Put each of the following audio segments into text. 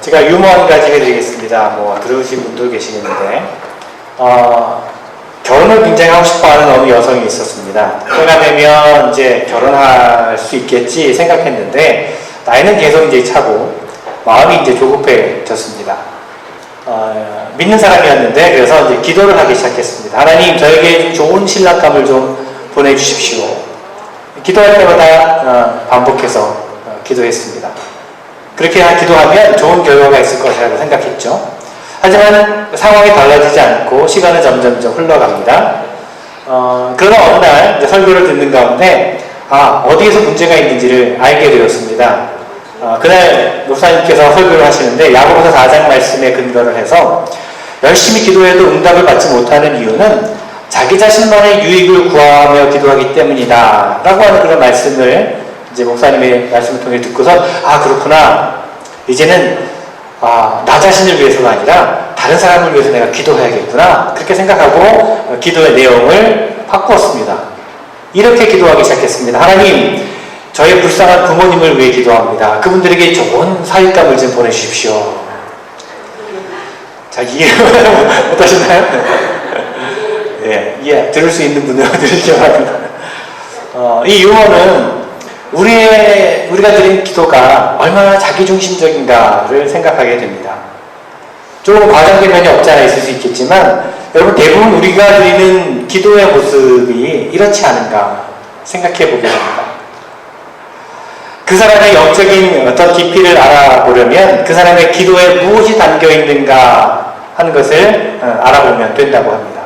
제가 유머 한 가지 해드리겠습니다. 들으신 분도 계시겠는데, 결혼을 굉장히 하고 싶어 하는 어느 여성이 있었습니다. 때가 되면 이제 결혼할 수 있겠지 생각했는데, 나이는 계속 이제 차고, 마음이 이제 조급해졌습니다. 믿는 사람이었는데, 그래서 이제 기도를 하기 시작했습니다. 하나님, 저에게 좋은 신랑감을 좀 보내주십시오. 기도할 때마다 반복해서 기도했습니다. 그렇게 기도하면 좋은 결과가 있을 것이라고 생각했죠. 하지만 상황이 달라지지 않고 시간은 점점점 흘러갑니다. 그러나 어느 날 이제 설교를 듣는 가운데 어디에서 문제가 있는지를 알게 되었습니다. 그날 목사님께서 설교를 하시는데 야고보서 4장 말씀에 근거를 해서 열심히 기도해도 응답을 받지 못하는 이유는 자기 자신만의 유익을 구하며 기도하기 때문이다 라고 하는 그런 말씀을 이제 목사님의 말씀을 통해 듣고서 그렇구나, 이제는 나 자신을 위해서가 아니라 다른 사람을 위해서 내가 기도해야겠구나, 그렇게 생각하고 기도의 내용을 바꾸었습니다. 이렇게 기도하기 시작했습니다. 하나님, 저의 불쌍한 부모님을 위해 기도합니다. 그분들에게 좋은 사윗감을 좀 보내주십시오. 자, 이해 못하시나요? 예, 들을 수 있는 분들은 들으시기 바랍니다. 이 유머는 우리가 드린 기도가 얼마나 자기중심적인가를 생각하게 됩니다. 조금 과장된 면이 없지 않아 있을 수 있겠지만, 여러분, 대부분 우리가 드리는 기도의 모습이 이렇지 않은가 생각해 보게 됩니다. 그 사람의 영적인 어떤 깊이를 알아보려면 그 사람의 기도에 무엇이 담겨 있는가 하는 것을 알아보면 된다고 합니다.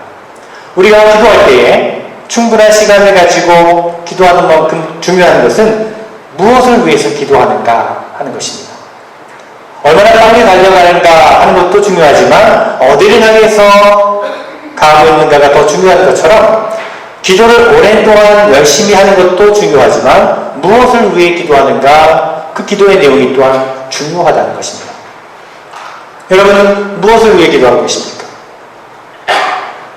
우리가 기도할 때에 충분한 시간을 가지고 기도하는 만큼 중요한 것은 무엇을 위해서 기도하는가 하는 것입니다. 얼마나 빨리 달려가는가 하는 것도 중요하지만 어디를 향해서 가고 있는가가 더 중요한 것처럼 기도를 오랜 동안 열심히 하는 것도 중요하지만 무엇을 위해 기도하는가, 그 기도의 내용이 또한 중요하다는 것입니다. 여러분은 무엇을 위해 기도하고 계십니까?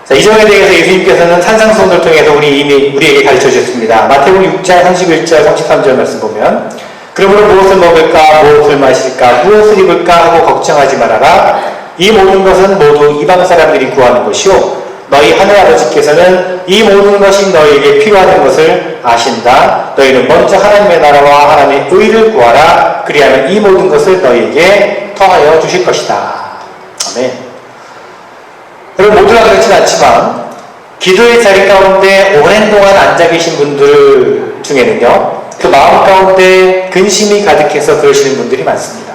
자, 이 점에 대해서 예수님께서는 산상수훈을 통해서 우리에게 가르쳐 주셨습니다. 마태복음 6장 31절 33절 말씀 보면, 그러므로 무엇을 먹을까, 무엇을 마실까, 무엇을 입을까 하고 걱정하지 말아라. 이 모든 것은 모두 이방 사람들이 구하는 것이요 너희 하늘아버지께서는 이 모든 것이 너희에게 필요한 것을 아신다. 너희는 먼저 하나님의 나라와 하나님의 의를 구하라. 그리하면 이 모든 것을 너희에게 더하여 주실 것이다. 아멘. 여러분, 모두가 그렇진 않지만 기도의 자리 가운데 오랜 동안 앉아 계신 분들 중에는요, 그 마음 가운데 근심이 가득해서 그러시는 분들이 많습니다.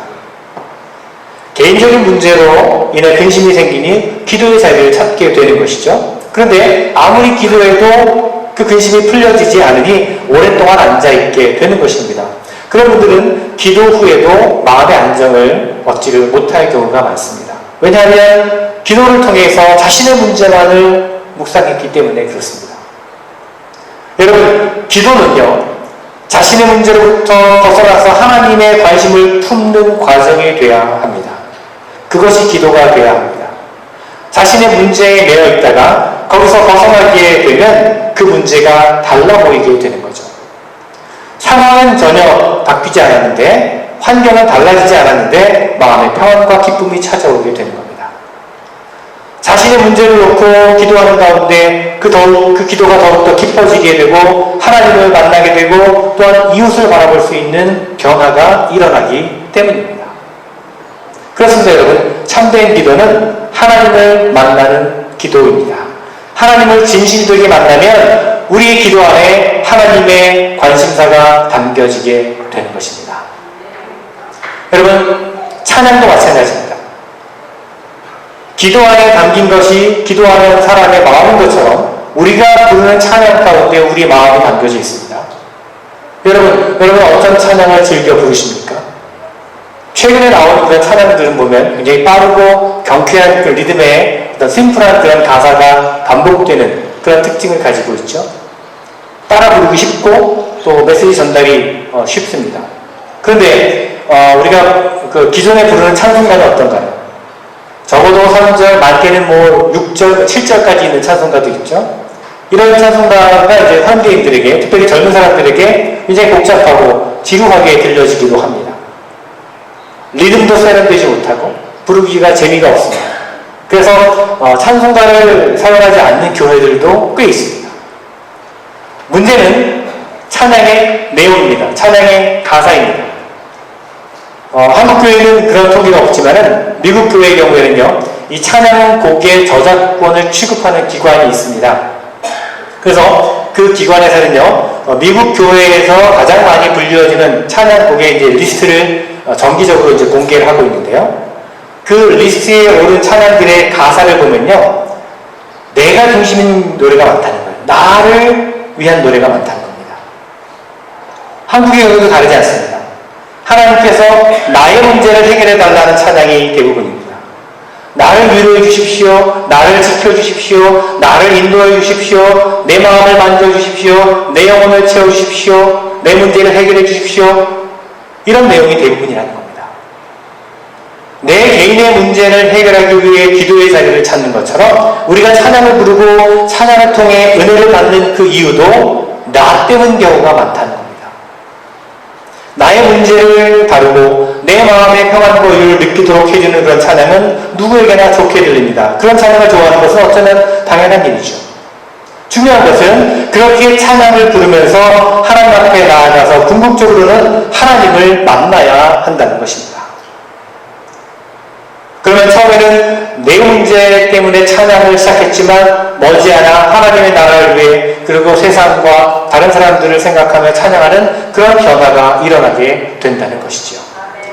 개인적인 문제로 인해 근심이 생기니 기도의 자리를 찾게 되는 것이죠. 그런데 아무리 기도해도 그 근심이 풀려지지 않으니 오랫동안 앉아있게 되는 것입니다. 그런 분들은 기도 후에도 마음의 안정을 얻지를 못할 경우가 많습니다. 왜냐하면 기도를 통해서 자신의 문제만을 묵상했기 때문에 그렇습니다. 여러분, 기도는요, 자신의 문제로부터 벗어나서 하나님의 관심을 품는 과정이 되어야 합니다. 그것이 기도가 되어야 합니다. 자신의 문제에 매여 있다가 거기서 벗어나게 되면 그 문제가 달라 보이게 되는 거죠. 상황은 전혀 바뀌지 않았는데, 환경은 달라지지 않았는데 마음의 평안과 기쁨이 찾아오게 되는 겁니다. 자신의 문제를 놓고 기도하는 가운데 그 기도가 더욱더 깊어지게 되고 하나님을 만나게 되고 또한 이웃을 바라볼 수 있는 변화가 일어나기 때문입니다. 그렇습니다, 여러분. 참된 기도는 하나님을 만나는 기도입니다. 하나님을 진실되게 만나면 우리의 기도 안에 하나님의 관심사가 담겨지게 되는 것입니다. 여러분, 찬양도 마찬가지입니다. 기도 안에 담긴 것이 기도하는 사람의 마음인 것처럼 우리가 부르는 찬양 가운데 우리 마음이 담겨져 있습니다. 여러분 어떤 찬양을 즐겨 부르십니까? 최근에 나오는 그런 찬양들은 보면 굉장히 빠르고 경쾌한 그 리듬의 어떤 심플한 그런 가사가 반복되는 그런 특징을 가지고 있죠. 따라 부르기 쉽고 또 메시지 전달이 쉽습니다. 그런데 우리가 그 기존에 부르는 찬송가는 어떤가요? 적어도 3절, 많게는 6절, 7절까지 있는 찬송가도 있죠. 이런 찬송가가 이제 현대인들에게, 특별히 젊은 사람들에게 굉장히 복잡하고 지루하게 들려지기도 합니다. 리듬도 세련되지 못하고 부르기가 재미가 없습니다. 그래서 찬송가를 사용하지 않는 교회들도 꽤 있습니다. 문제는 찬양의 내용입니다. 찬양의 가사입니다. 한국 교회는 그런 통계가 없지만은 미국 교회의 경우에는요, 이 찬양곡의 저작권을 취급하는 기관이 있습니다. 그래서 그 기관에서는요, 미국 교회에서 가장 많이 불려지는 찬양곡의 이제 리스트를 정기적으로 이제 공개를 하고 있는데요. 그 리스트에 오른 찬양들의 가사를 보면요, 내가 중심인 노래가 많다는 거예요. 나를 위한 노래가 많다는 겁니다. 한국의 경우도 다르지 않습니다. 하나님께서 나의 문제를 해결해 달라는 찬양이 대부분입니다. 나를 위로해 주십시오. 나를 지켜 주십시오. 나를 인도해 주십시오. 내 마음을 만져 주십시오. 내 영혼을 채워 주십시오. 내 문제를 해결해 주십시오. 이런 내용이 대부분이라는 겁니다. 내 개인의 문제를 해결하기 위해 기도의 자리를 찾는 것처럼 우리가 찬양을 부르고 찬양을 통해 은혜를 받는 그 이유도 나 때문인 경우가 많다는 겁니다. 나의 문제를 다루고 내 마음의 평안과 여유를 느끼도록 해주는 그런 찬양은 누구에게나 좋게 들립니다. 그런 찬양을 좋아하는 것은 어쩌면 당연한 일이죠. 중요한 것은 그렇게 찬양을 부르면서 하나님 앞에 나아가서 궁극적으로는 하나님을 만나야 한다는 것입니다. 그러면 처음에는 내 문제 때문에 찬양을 시작했지만 머지않아 하나님의 나라를 위해 그리고 세상과 다른 사람들을 생각하며 찬양하는 그런 변화가 일어나게 된다는 것이죠.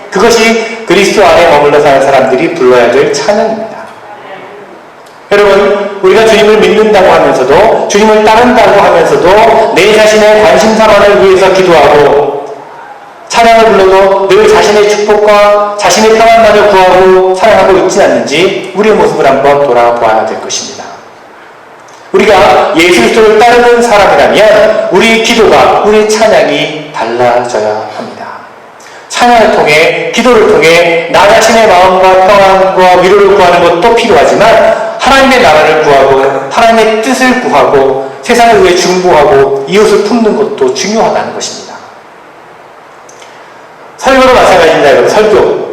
그것이 그리스도 안에 머물러 사는 사람들이 불러야 될 찬양입니다. 여러분, 우리가 주님을 믿는다고 하면서도 주님을 따른다고 하면서도 내 자신의 관심사만을 위해서 기도하고 찬양을 불러도 늘 자신의 축복과 자신의 평안만을 구하고 찬양하고 있지 않는지 우리의 모습을 한번 돌아봐야 될 것입니다. 우리가 예수 그리스도를 따르는 사람이라면 우리 기도가, 우리 찬양이 달라져야 합니다. 찬양을 통해, 기도를 통해 나 자신의 마음과 평안과 위로를 구하는 것도 필요하지만 하나님의 나라를 구하고 하나님의 뜻을 구하고 세상을 위해 중보하고 이웃을 품는 것도 중요하다는 것입니다. 설교도 마찬가지입니다. 여러분, 설교.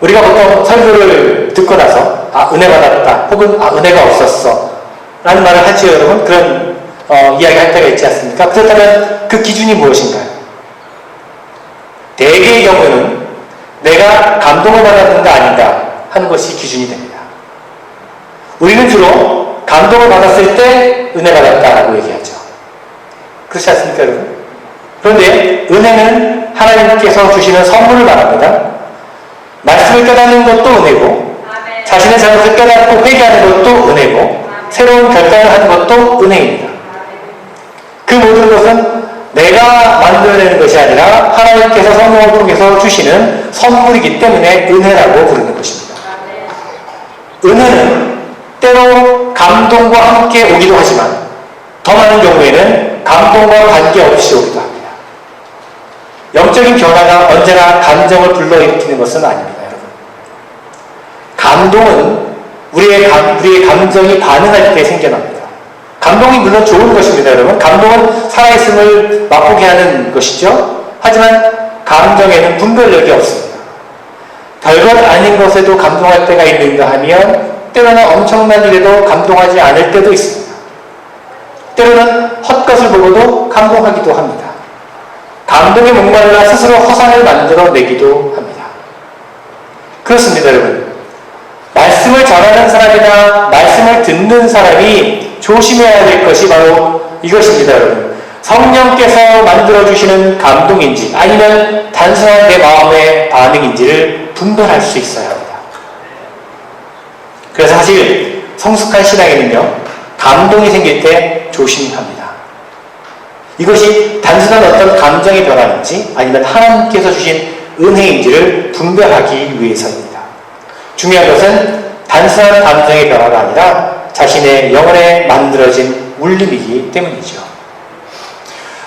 우리가 보통 설교를 듣고 나서 은혜 받았다 혹은 은혜가 없었어 라는 말을 하지요. 여러분, 그런 이야기 할 때가 있지 않습니까? 그렇다면 그 기준이 무엇인가요? 대개의 경우는 내가 감동을 받았는가 아닌가 하는 것이 기준이 됩니다. 우리는 주로 감동을 받았을 때 은혜 받았다라고 얘기하죠. 그렇지 않습니까, 여러분? 그런데 은혜는 하나님께서 주시는 선물을 말합니다. 말씀을 깨닫는 것도 은혜고, 자신의 잘못을 깨닫고 회개하는 것도 은혜고, 새로운 결단을 하는 것도 은혜입니다. 그 모든 것은 내가 만들어내는 것이 아니라 하나님께서 성령을 통해서 주시는 선물이기 때문에 은혜라고 부르는 것입니다. 은혜는 때로 감동과 함께 오기도 하지만 더 많은 경우에는 감동과 관계없이 오기도 합니다. 영적인 변화가 언제나 감정을 불러일으키는 것은 아닙니다, 여러분. 감동은 우리의 감정이 반응할 때 생겨납니다. 감동이 물론 좋은 것입니다, 여러분. 감동은 살아있음을 맛보게 하는 것이죠. 하지만 감정에는 분별력이 없습니다. 별것 아닌 것에도 감동할 때가 있는가 하면 때로는 엄청난 일에도 감동하지 않을 때도 있습니다. 때로는 헛것을 보고도 감동하기도 합니다. 감동에 목말라 스스로 허상을 만들어내기도 합니다. 그렇습니다, 여러분. 말씀을 전하는 사람이나 말씀을 듣는 사람이 조심해야 될 것이 바로 이것입니다, 여러분. 성령께서 만들어주시는 감동인지 아니면 단순한 내 마음의 반응인지를 분별할 수 있어야 합니다. 그래서 사실 성숙한 신앙에는요, 감동이 생길 때 조심합니다. 이것이 단순한 어떤 감정의 변화인지 아니면 하나님께서 주신 은혜인지를 분별하기 위해서입니다. 중요한 것은 단순한 감정의 변화가 아니라 자신의 영혼에 만들어진 울림이기 때문이죠.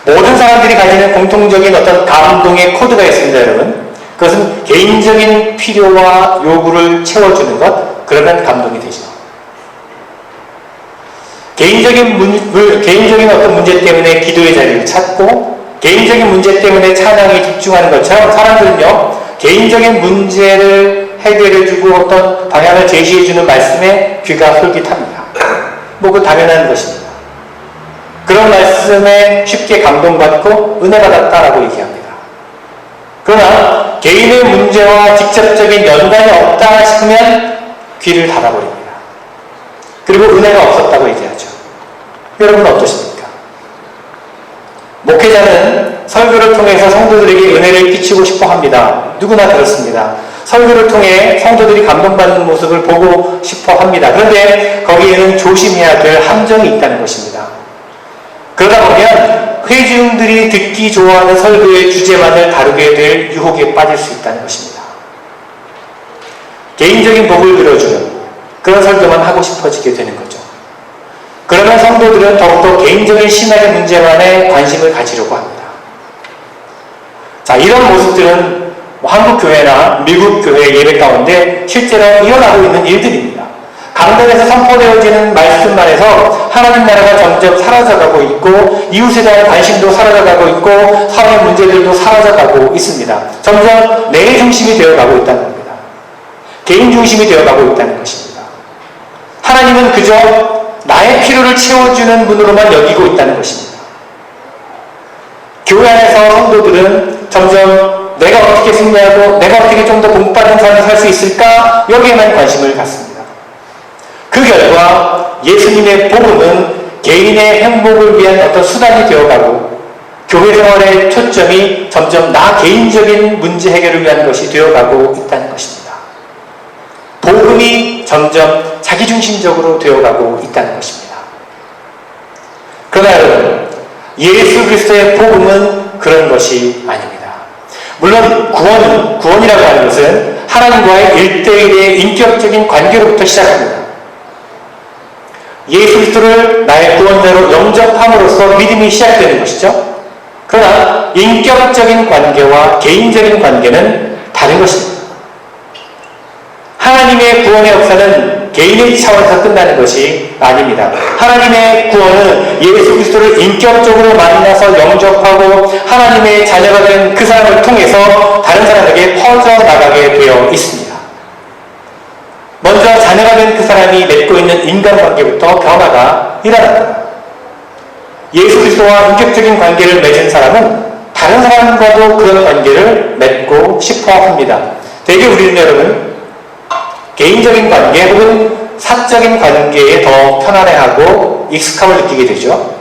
모든 사람들이 가지는 공통적인 어떤 감동의 코드가 있습니다, 여러분. 그것은 개인적인 필요와 요구를 채워주는 것, 그러면 감동이 되죠. 개인적인 어떤 문제 때문에 기도의 자리를 찾고 개인적인 문제 때문에 찬양에 집중하는 것처럼 사람들은요, 개인적인 문제를 해결해주고 어떤 방향을 제시해주는 말씀에 귀가 솔깃합니다. 뭐 그 당연한 것입니다. 그런 말씀에 쉽게 감동받고 은혜받았다라고 얘기합니다. 그러나 개인의 문제와 직접적인 연관이 없다 싶으면 귀를 닫아버립니다. 그리고 은혜가 없었다고 얘기하죠. 여러분은 어떠십니까? 목회자는 설교를 통해서 성도들에게 은혜를 끼치고 싶어 합니다. 누구나 그렇습니다. 설교를 통해 성도들이 감동받는 모습을 보고 싶어 합니다. 그런데 거기에는 조심해야 될 함정이 있다는 것입니다. 그러다 보면 회중들이 듣기 좋아하는 설교의 주제만을 다루게 될 유혹에 빠질 수 있다는 것입니다. 개인적인 복을 빌어주는 그런 설교만 하고 싶어지게 되는 거죠. 그러면 성도들은 더욱더 개인적인 신앙의 문제만에 관심을 가지려고 합니다. 자, 이런 모습들은 한국 교회나 미국 교회 예배 가운데 실제로 일어나고 있는 일들입니다. 강단에서 선포되어지는 말씀만 해서 하나님 나라가 점점 사라져가고 있고 이웃에 대한 관심도 사라져가고 있고 사회 문제들도 사라져가고 있습니다. 점점 내 중심이 되어가고 있다는 겁니다. 개인 중심이 되어가고 있다는 것입니다. 하나님은 그저 나의 필요를 채워주는 분으로만 여기고 있다는 것입니다. 교회 안에서 성도들은 점점 내가 어떻게 승리하고 내가 어떻게 좀 더 복받은 삶을 살 수 있을까? 여기에만 관심을 갖습니다. 그 결과 예수님의 복음은 개인의 행복을 위한 어떤 수단이 되어가고 교회 생활의 초점이 점점 나 개인적인 문제 해결을 위한 것이 되어가고 있다는 것입니다. 복음이 점점 자기중심적으로 되어가고 있다는 것입니다. 그러나 여러분, 예수 그리스도의 복음은 그런 것이 아닙니다. 물론 구원이라고 하는 것은 하나님과의 1대1의 인격적인 관계로부터 시작합니다. 예수 그리스도를 나의 구원자로 영접함으로써 믿음이 시작되는 것이죠. 그러나 인격적인 관계와 개인적인 관계는 다른 것입니다. 하나님의 구원의 역사는 개인의 차원에서 끝나는 것이 아닙니다. 하나님의 구원은 예수 그리스도를 인격적으로 만나서 영접하고 하나님의 자녀가 된 그 사람을 통해서 다른 사람에게 퍼져나가게 되어 있습니다. 먼저 자녀가 된 그 사람이 맺고 있는 인간관계부터 변화가 일어납니다. 예수 그리스도와 인격적인 관계를 맺은 사람은 다른 사람과도 그런 관계를 맺고 싶어 합니다. 대개 우리는 여러분 개인적인 관계 혹은 사적인 관계에 더 편안해하고 익숙함을 느끼게 되죠.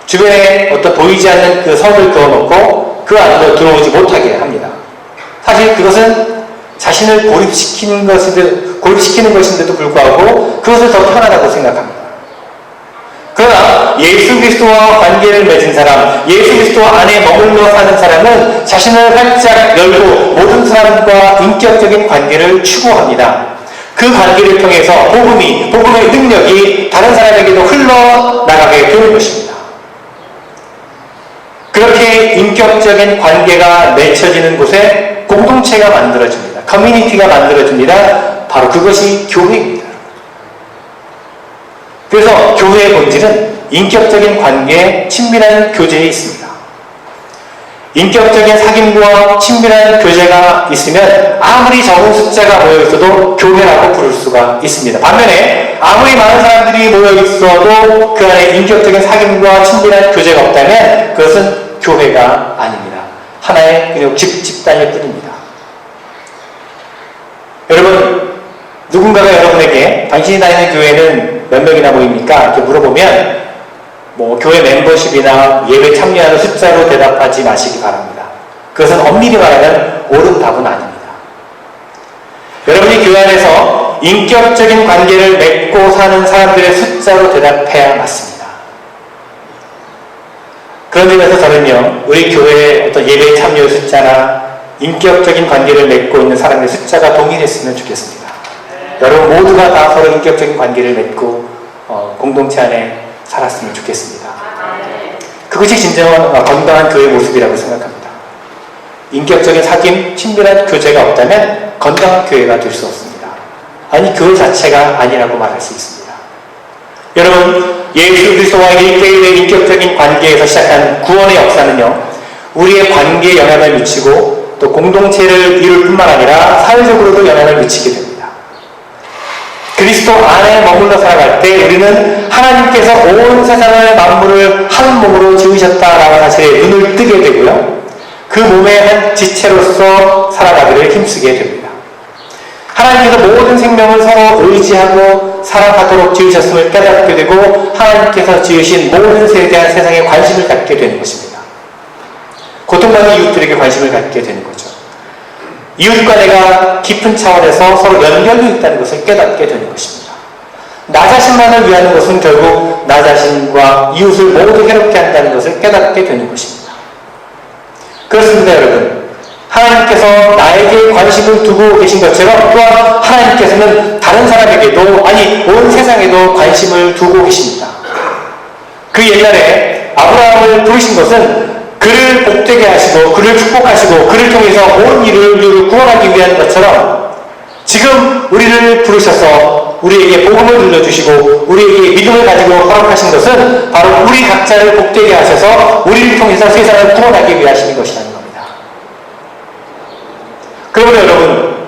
주변에 어떤 보이지 않는 그 선을 그어놓고 그 안으로 들어오지 못하게 합니다. 사실 그것은 자신을 고립시키는 것인데도 불구하고 그것을 더 편안하다고 생각합니다. 그러나 예수 그리스도와 관계를 맺은 사람, 예수 그리스도 안에 머물러 사는 사람은 자신을 활짝 열고 모든 사람과 인격적인 관계를 추구합니다. 그 관계를 통해서 복음의 능력이 다른 사람에게도 흘러나가게 되는 것입니다. 그렇게 인격적인 관계가 맺혀지는 곳에 공동체가 만들어집니다. 커뮤니티가 만들어집니다. 바로 그것이 교회입니다. 그래서 교회의 본질은 인격적인 관계, 친밀한 교제에 있습니다. 인격적인 사귐과 친밀한 교제가 있으면 아무리 적은 숫자가 모여있어도 교회라고 부를 수가 있습니다. 반면에 아무리 많은 사람들이 모여있어도 그 안에 인격적인 사귐과 친밀한 교제가 없다면 그것은 교회가 아닙니다. 하나의 그냥 집단일 뿐입니다. 여러분, 누군가가 여러분에게 당신이 다니는 교회는 몇 명이나 모입니까? 이렇게 물어보면 교회 멤버십이나 예배 참여하는 숫자로 대답하지 마시기 바랍니다. 그것은 엄밀히 말하면 옳은 답은 아닙니다. 여러분이 교회 안에서 인격적인 관계를 맺고 사는 사람들의 숫자로 대답해야 맞습니다. 그런 점에서 저는요, 우리 교회의 어떤 예배 참여 숫자나 인격적인 관계를 맺고 있는 사람의 숫자가 동일했으면 좋겠습니다. 여러분 모두가 다 서로 인격적인 관계를 맺고 공동체 안에 살았으면 좋겠습니다. 그것이 진정한 건강한 교회의 모습이라고 생각합니다. 인격적인 사귐, 친밀한 교제가 없다면 건강한 교회가 될 수 없습니다. 아니, 교회 자체가 아니라고 말할 수 있습니다. 여러분, 예수 그리스도와 1대1의 인격적인 관계에서 시작한 구원의 역사는요, 우리의 관계에 영향을 미치고 또 공동체를 이룰 뿐만 아니라 사회적으로도 영향을 미치게 됩니다. 그리스도 안에 머물러 살아갈 때 우리는 하나님께서 온 세상을 만물을 한 몸으로 지으셨다라는 사실에 눈을 뜨게 되고요. 그 몸의 한 지체로서 살아가기를 힘쓰게 됩니다. 하나님께서 모든 생명을 서로 의지하고 사랑하도록 지으셨음을 깨닫게 되고 하나님께서 지으신 모든 세에 대한 세상에 관심을 갖게 되는 것입니다. 고통받는 이웃들에게 관심을 갖게 되는 거죠. 이웃과 내가 깊은 차원에서 서로 연결되어 있다는 것을 깨닫게 되는 것입니다. 나 자신만을 위하는 것은 결국 나 자신과 이웃을 모두 해롭게 한다는 것을 깨닫게 되는 것입니다. 그렇습니다, 여러분. 하나님께서 나에게 관심을 두고 계신 것처럼 또한 하나님께서는 다른 사람에게도, 아니 온 세상에도 관심을 두고 계십니다. 그 옛날에 아브라함을 부르신 것은 그를 복되게 하시고 그를 축복하시고 그를 통해서 온 인류를 구원하기 위한 것처럼 지금 우리를 부르셔서 우리에게 복음을 눌러주시고 우리에게 믿음을 가지고 허락하신 것은 바로 우리 각자를 복되게 하셔서 우리를 통해서 세상을 구원하기 위하시는 것이라는 겁니다. 그러므로 여러분,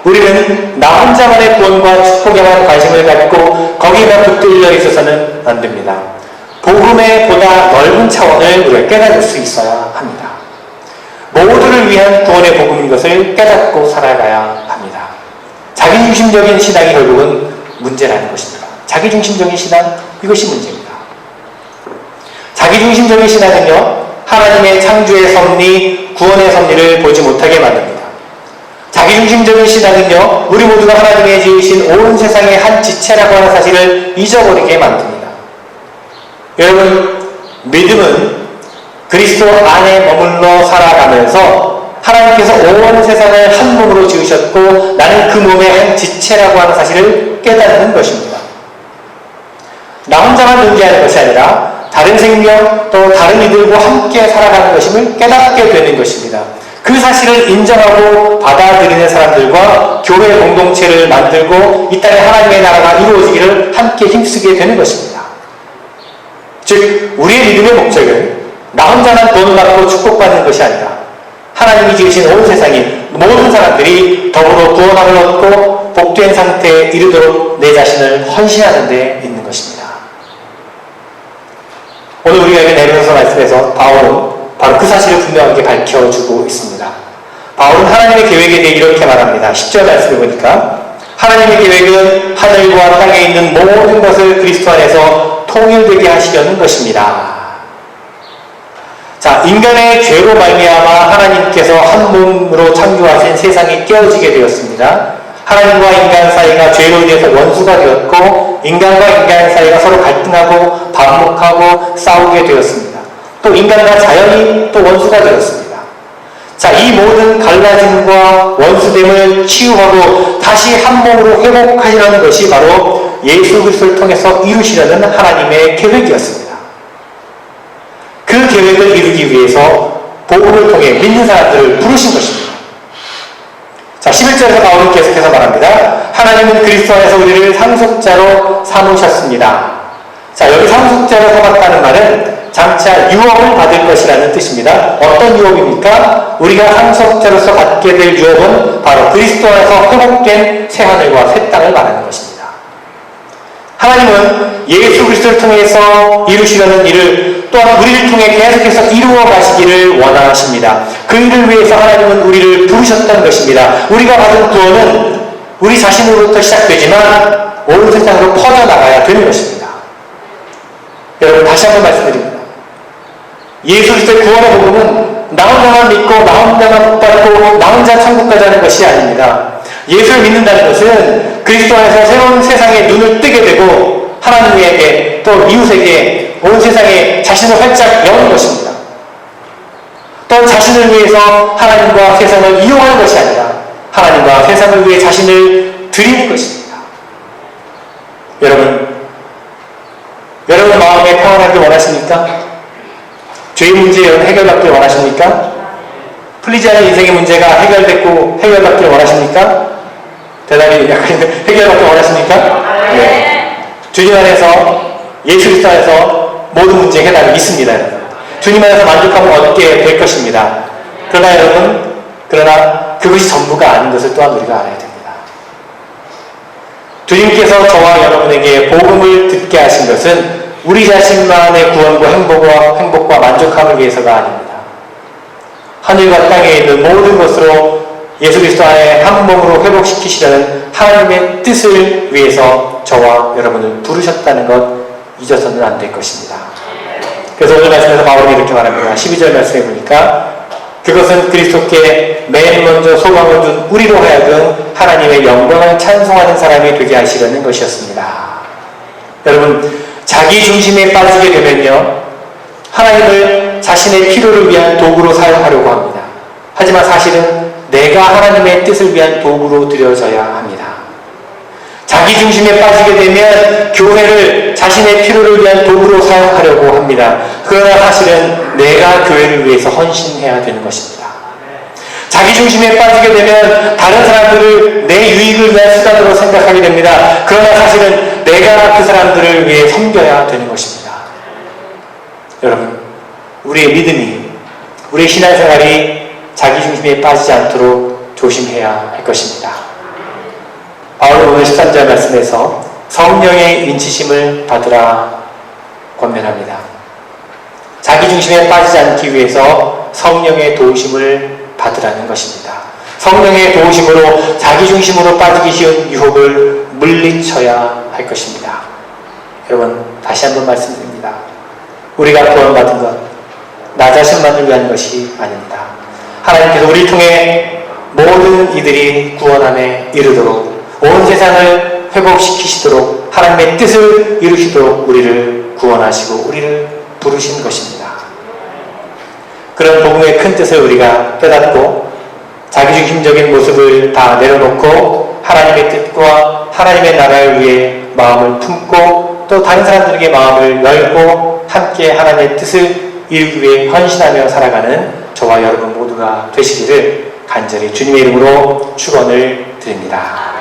우리는 나 혼자만의 구원과 축복에만 관심을 갖고 거기에만 붙들려 있어서는 안 됩니다. 복음의 보다 넓은 차원을 우리가 깨달을 수 있어야 합니다. 모두를 위한 구원의 복음인 것을 깨닫고 살아가야 합니다. 자기중심적인 신앙이 결국은 문제라는 것입니다. 자기중심적인 신앙, 이것이 문제입니다. 자기중심적인 신앙은요, 하나님의 창조의 섭리, 구원의 섭리를 보지 못하게 만듭니다. 자기중심적인 신앙은요, 우리 모두가 하나님의 지으신 온 세상의 한 지체라고 하는 사실을 잊어버리게 만듭니다. 여러분, 믿음은 그리스도 안에 머물러 살아가면서 하나님께서 온 세상을 한 몸으로 지으셨고 나는 그 몸의 한 지체라고 하는 사실을 깨닫는 것입니다. 나 혼자만 존재하는 것이 아니라 다른 생명 또 다른 이들과 함께 살아가는 것임을 깨닫게 되는 것입니다. 그 사실을 인정하고 받아들이는 사람들과 교회 공동체를 만들고 이 땅에 하나님의 나라가 이루어지기를 함께 힘쓰게 되는 것입니다. 즉 우리의 믿음의 목적은 나 혼자만 구원을 받고 축복받는 것이 아니라 하나님이 지으신 온 세상이 모든 사람들이 더불어 구원함을 얻고 복된 상태에 이르도록 내 자신을 헌신하는 데 있는 것입니다. 오늘 우리가 읽은 에베소서 말씀에서 바울은 바로 그 사실을 분명하게 밝혀주고 있습니다. 바울은 하나님의 계획에 대해 이렇게 말합니다. 10절 말씀을 보니까 하나님의 계획은 하늘과 땅에 있는 모든 것을 그리스도 안에서 통일되게 하시려는 것입니다. 자, 인간의 죄로 말미암아 하나님께서 한 몸으로 창조하신 세상이 깨어지게 되었습니다. 하나님과 인간 사이가 죄로 인해서 원수가 되었고 인간과 인간 사이가 서로 갈등하고 반목하고 싸우게 되었습니다. 또 인간과 자연이 또 원수가 되었습니다. 자, 이 모든 갈라짐과 원수됨을 치유하고 다시 한 몸으로 회복하시려는 것이 바로 예수 그리스도를 통해서 이루시려는 하나님의 계획이었습니다. 그 계획을 이루기 위해서 복음을 통해 믿는 사람들을 부르신 것입니다. 자, 11절에서 바울은 계속해서 말합니다. 하나님은 그리스도 안에서 우리를 상속자로 삼으셨습니다. 자, 여기 상속자로 삼았다는 말은 장차 유업을 받을 것이라는 뜻입니다. 어떤 유업입니까? 우리가 상속자로서 받게 될 유업은 바로 그리스도 안에서 회복된 새하늘과 새 땅을 말하는 것입니다. 하나님은 예수 그리스도를 통해서 이루시려는 일을 또한 우리를 통해 계속해서 이루어 가시기를 원하십니다. 그 일을 위해서 하나님은 우리를 부르셨다는 것입니다. 우리가 받은 구원은 우리 자신으로부터 시작되지만 온 세상으로 퍼져나가야 되는 것입니다. 여러분, 다시 한번 말씀드립니다. 예수 그리스도의 구원의 복음은 나 혼자만 믿고 나 혼자만 복받고 나 혼자 천국 가자는 것이 아닙니다. 예수를 믿는다는 것은 그리스도 안에서 새로운 세상에 눈을 뜨게 되고 하나님에게 또 이웃에게 온 세상에 자신을 활짝 여는 것입니다. 또 자신을 위해서 하나님과 세상을 이용하는 것이 아니라 하나님과 세상을 위해 자신을 드리는 것입니다. 여러분 마음에 평안하길 원하십니까? 죄의 문제 해결받길 원하십니까? 풀리지 않은 인생의 문제가 해결받길 원하십니까? 대답이 약간 해결받길 원하십니까? 네. 주님 안에서 예수 그리스도 안에서 모든 문제 해답이 있습니다. 주님 안에서 만족함을 얻게 될 것입니다. 그러나 여러분, 그러나 그것이 전부가 아닌 것을 또한 우리가 알아야 됩니다. 주님께서 저와 여러분에게 복음을 듣게 하신 것은 우리 자신만의 구원과 행복과 만족함을 위해서가 아닙니다. 하늘과 땅에 있는 모든 것으로 예수 그리스도 안에 한 몸으로 회복시키시려는 하나님의 뜻을 위해서 저와 여러분을 부르셨다는 것 잊어서는 안 될 것입니다. 그래서 오늘 말씀에서 바울이 이렇게 말합니다. 12절 말씀에 보니까 그것은 그리스도께 맨 먼저 소망을 둔 우리로 하여금 하나님의 영광을 찬송하는 사람이 되게 하시려는 것이었습니다. 여러분, 자기 중심에 빠지게 되면요, 하나님을 자신의 필요를 위한 도구로 사용하려고 합니다. 하지만 사실은 내가 하나님의 뜻을 위한 도구로 드려져야 합니다. 자기 중심에 빠지게 되면 교회를 자신의 필요를 위한 도구로 사용하려고 합니다. 그러나 사실은 내가 교회를 위해서 헌신해야 되는 것입니다. 자기 중심에 빠지게 되면 다른 사람들을 내 유익을 위한 수단으로 생각하게 됩니다. 그러나 사실은 내가 그 사람들을 위해 섬겨야 되는 것입니다. 여러분, 우리의 믿음이, 우리의 신앙생활이 자기 중심에 빠지지 않도록 조심해야 할 것입니다. 바울은 오늘 13절 말씀에서 성령의 인치심을 받으라 권면합니다. 자기 중심에 빠지지 않기 위해서 성령의 도우심을 받으라는 것입니다. 성령의 도우심으로 자기 중심으로 빠지기 쉬운 유혹을 물리쳐야 할 것입니다. 여러분, 다시 한번 말씀드립니다. 우리가 구원받은 것, 나 자신만을 위한 것이 아닙니다. 하나님께서 우리를 통해 모든 이들이 구원 안에 이르도록, 온 세상을 회복시키시도록, 하나님의 뜻을 이루시도록 우리를 구원하시고 우리를 부르신 것입니다. 그런 복음의 큰 뜻을 우리가 깨닫고 자기중심적인 모습을 다 내려놓고 하나님의 뜻과 하나님의 나라를 위해 마음을 품고 또 다른 사람들에게 마음을 열고 함께 하나님의 뜻을 이루기 위해 헌신하며 살아가는 저와 여러분 모두가 되시기를 간절히 주님의 이름으로 축원을 드립니다.